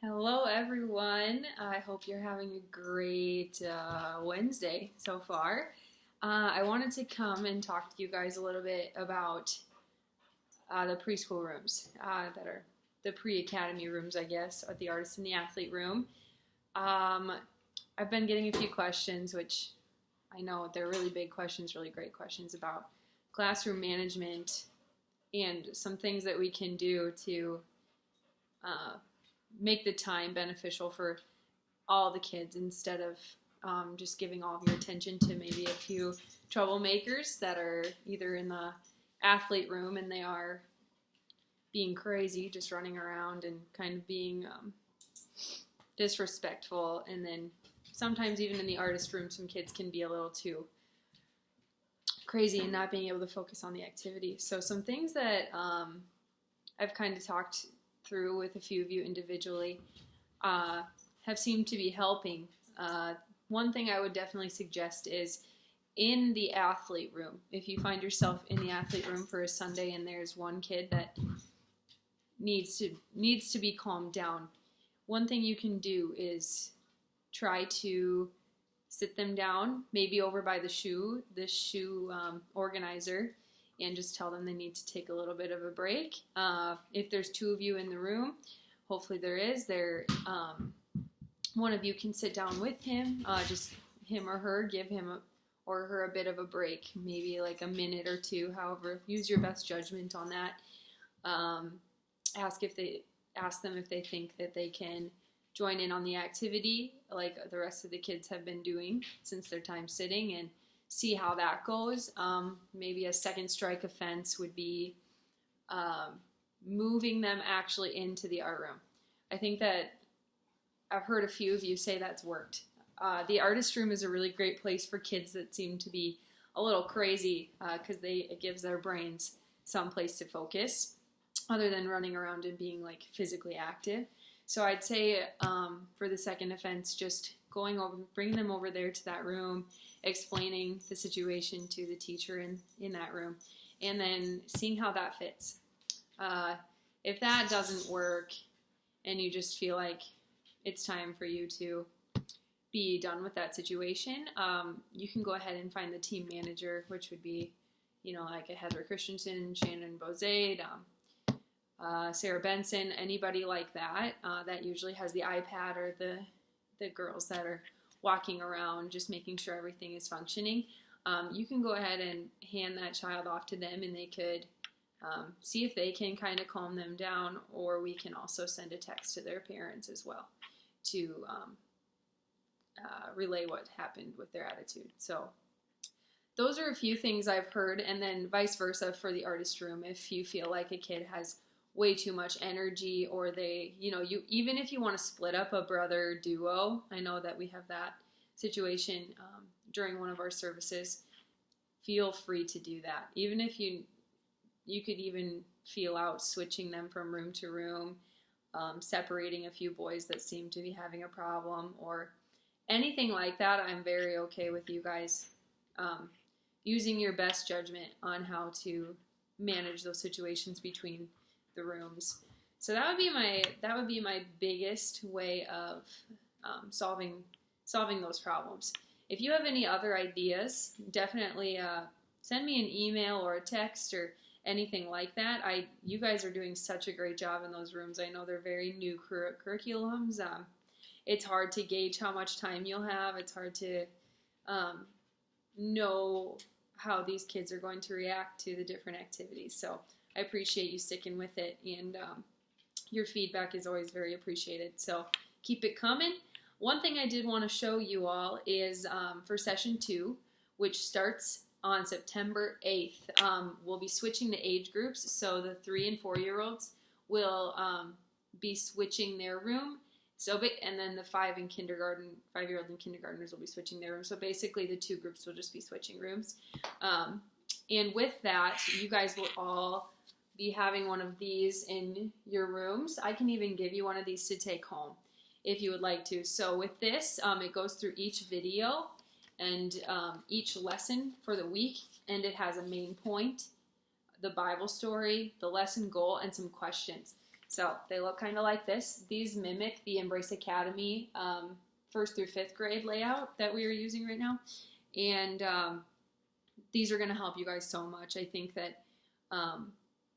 Hello, everyone. I hope you're having a great Wednesday so far. I wanted to come and talk to you guys a little bit about the preschool rooms that are the pre-academy rooms, I guess, or the artist and the athlete room. Um, I've been getting a few questions, which I know they're really big questions, really great questions about classroom management and some things that we can do to uh, make the time beneficial for all the kids instead of just giving all of your attention to maybe a few troublemakers that are either in the athlete room and they are being crazy, just running around and kind of being disrespectful. And then sometimes even in the artist room, some kids can be a little too crazy and not being able to focus on the activity. So some things that I've kind of talked through with a few of you individually have seemed to be helping. One thing I would definitely suggest is in the athlete room. If you find yourself in the athlete room for a Sunday and there's one kid that needs to be calmed down, one thing you can do is try to sit them down, maybe over by the shoe organizer, and just tell them they need to take a little bit of a break. If there's two of you in the room, hopefully there is, one of you can sit down with him, just him or her, give him or her a bit of a break, maybe like a minute or two, however, use your best judgment on that. Ask them if they think that they can join in on the activity like the rest of the kids have been doing since their time sitting, and see how that goes. Maybe a second strike offense would be moving them actually into the art room. I think that I've heard a few of you say that's worked. The artist room is a really great place for kids that seem to be a little crazy because it gives their brains some place to focus other than running around and being like physically active. So I'd say for the second offense, just bringing them over there to that room, explaining the situation to the teacher in that room, and then seeing how that fits. If that doesn't work and you just feel like it's time for you to be done with that situation, you can go ahead and find the team manager, which would be, like a Heather Christensen, Shannon Bozade, Sarah Benson, anybody like that. That usually has the iPad, or the girls that are walking around just making sure everything is functioning. You can go ahead and hand that child off to them, and they could see if they can kind of calm them down, or we can also send a text to their parents as well to relay what happened with their attitude. So those are a few things I've heard, and then vice versa for the artist room. If you feel like a kid has way too much energy, or they, even if you want to split up a brother duo, I know that we have that situation during one of our services, feel free to do that. Even if you could even feel out switching them from room to room, separating a few boys that seem to be having a problem, or anything like that. I'm very okay with you guys using your best judgment on how to manage those situations between the rooms. So that would be my biggest way of solving those problems. If you have any other ideas, definitely send me an email or a text or anything like that. You guys are doing such a great job in those rooms. I know they're very new curriculums. It's hard to gauge how much time you'll have. It's hard to know how these kids are going to react to the different activities. So I appreciate you sticking with it, and your feedback is always very appreciated. So keep it coming. One thing I did want to show you all is for session 2, which starts on September 8th. We'll be switching the age groups, so the 3 and 4-year-olds will be switching their room. And then the 5-year-old and kindergartners will be switching their room. So basically the two groups will just be switching rooms. And with that, you guys will all be having one of these in your rooms. I can even give you one of these to take home if you would like to. So with this, it goes through each video and each lesson for the week, and it has a main point, the Bible story, the lesson goal, and some questions. So they look kind of like this. These mimic the Embrace Academy first through fifth grade layout that we are using right now. And these are going to help you guys so much. I think that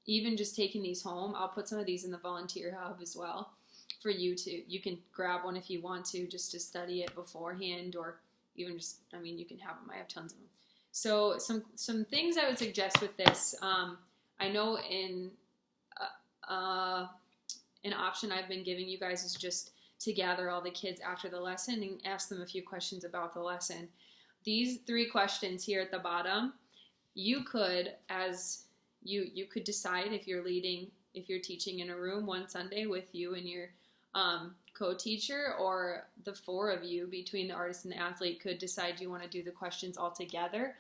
even just taking these home, I'll put some of these in the volunteer hub as well for you you can grab one if you want to, just to study it beforehand, or even just, I mean, you can have them. I have tons of them. So some things I would suggest with this, I know an option I've been giving you guys is just to gather all the kids after the lesson and ask them a few questions about the lesson. These 3 questions here at the bottom, you could, as you could decide if you're teaching in a room one Sunday with you and your co-teacher, or the 4 of you between the artist and the athlete could decide you want to do the questions all together,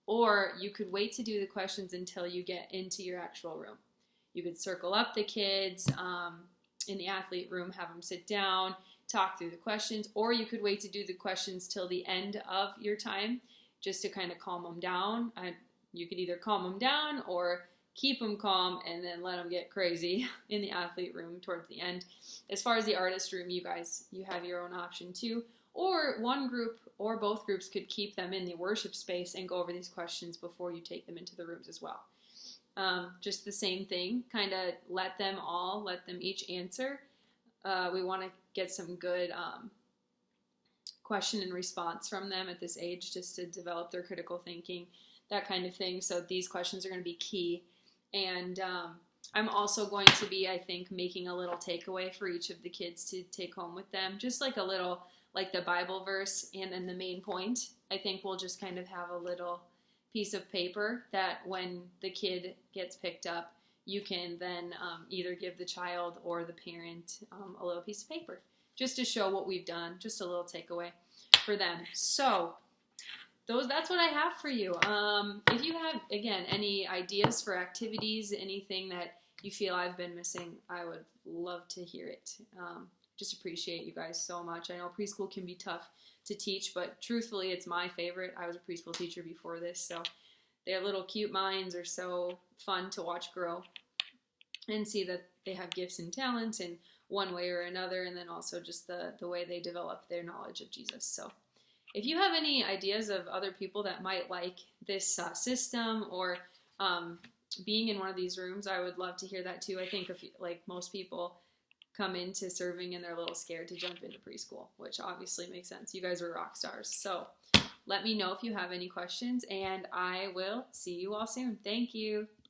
or you could wait to do the questions until you get into your actual room. You could circle up the kids in the athlete room, have them sit down, talk through the questions, or you could wait to do the questions till the end of your time just to kind of calm them down. You could either calm them down or keep them calm and then let them get crazy in the athlete room towards the end. As far as the artist room, you have your own option too. Or one group or both groups could keep them in the worship space and go over these questions before you take them into the rooms as well. Just the same thing, kind of let them each answer. We want to get some good question and response from them at this age, just to develop their critical thinking, that kind of thing. So these questions are going to be key. And I'm also going to be, I think, making a little takeaway for each of the kids to take home with them, just like a little, like the Bible verse and then the main point. I think we'll just kind of have a little piece of paper that when the kid gets picked up, you can then either give the child or the parent a little piece of paper just to show what we've done, just a little takeaway for them. So that's what I have for you. If you have, again, any ideas for activities, anything that you feel I've been missing, I would love to hear it. Just appreciate you guys so much. I know preschool can be tough to teach, but truthfully, it's my favorite. I was a preschool teacher before this, so their little cute minds are so fun to watch grow and see that they have gifts and talents in one way or another, and then also just the way they develop their knowledge of Jesus. So if you have any ideas of other people that might like this system or being in one of these rooms, I would love to hear that too. I think like most people come into serving and they're a little scared to jump into preschool, which obviously makes sense. You guys are rock stars. So let me know if you have any questions, and I will see you all soon. Thank you.